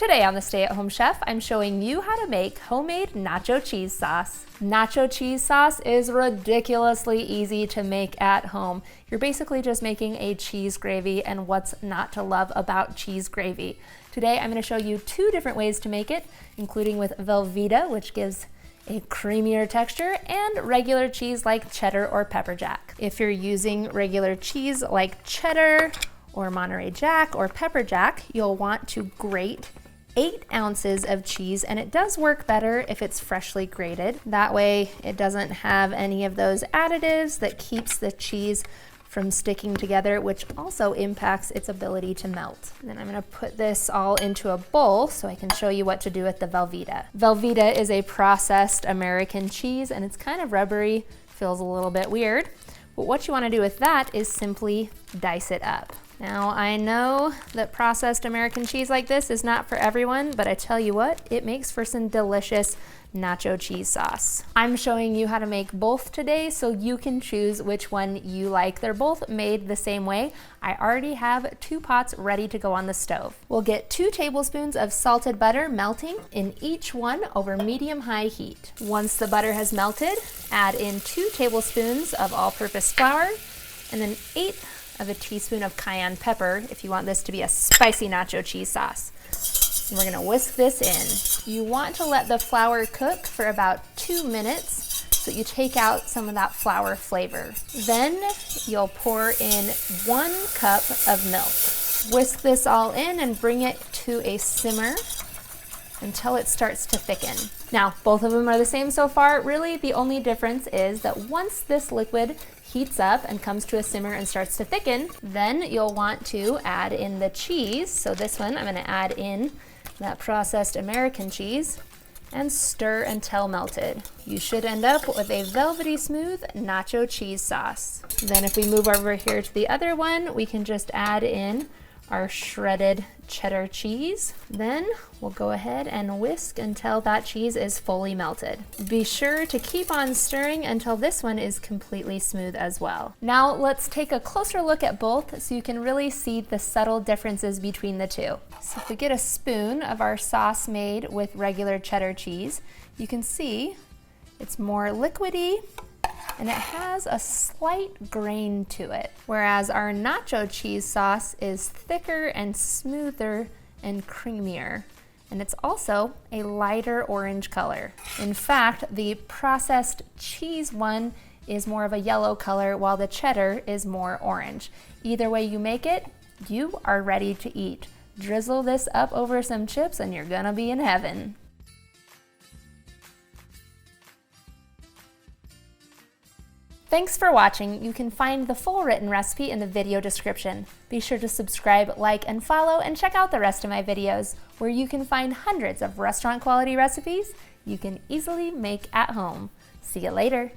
Today on the Stay at Home Chef, I'm showing you how to make homemade nacho cheese sauce. Nacho cheese sauce is ridiculously easy to make at home. You're basically just making a cheese gravy, and what's not to love about cheese gravy? Today I'm going to show you two different ways to make it, including with Velveeta, which gives a creamier texture, and regular cheese like cheddar or pepper jack. If you're using regular cheese like cheddar or Monterey Jack or pepper jack, you'll want to grate 8 ounces of cheese, and it does work better if it's freshly grated. That way it doesn't have any of those additives that keeps the cheese from sticking together, which also impacts its ability to melt. And then I'm gonna put this all into a bowl so I can show you what to do with the Velveeta. Velveeta is a processed American cheese, and it's kind of rubbery, feels a little bit weird. But what you wanna do with that is simply dice it up. Now, I know that processed American cheese like this is not for everyone, but I tell you what, it makes for some delicious nacho cheese sauce. I'm showing you how to make both today, so you can choose which one you like. They're both made the same way. I already have 2 pots ready to go on the stove. We'll get 2 tablespoons of salted butter melting in each one over medium-high heat. Once the butter has melted, add in 2 tablespoons of all-purpose flour and an 1/8 of a teaspoon of cayenne pepper if you want this to be a spicy nacho cheese sauce. And we're gonna whisk this in. You want to let the flour cook for about 2 minutes so you take out some of that flour flavor. Then you'll pour in 1 cup of milk. Whisk this all in and bring it to a simmer until it starts to thicken. Now, both of them are the same so far. Really, the only difference is that once this liquid heats up and comes to a simmer and starts to thicken, then you'll want to add in the cheese. So this one, I'm gonna add in that processed American cheese and stir until melted. You should end up with a velvety smooth nacho cheese sauce. Then if we move over here to the other one, we can just add in our shredded cheddar cheese. Then we'll go ahead and whisk until that cheese is fully melted. Be sure to keep on stirring until this one is completely smooth as well. Now let's take a closer look at both so you can really see the subtle differences between the two. So if we get a spoon of our sauce made with regular cheddar cheese, you can see it's more liquidy and it has a slight grain to it, whereas our nacho cheese sauce is thicker and smoother and creamier, and it's also a lighter orange color. In fact, the processed cheese one is more of a yellow color, while the cheddar is more orange. Either way you make it, you are ready to eat. Drizzle this up over some chips and you're gonna be in heaven. Thanks for watching. You can find the full written recipe in the video description. Be sure to subscribe, like, and follow, and check out the rest of my videos, where you can find hundreds of restaurant quality recipes you can easily make at home. See you later.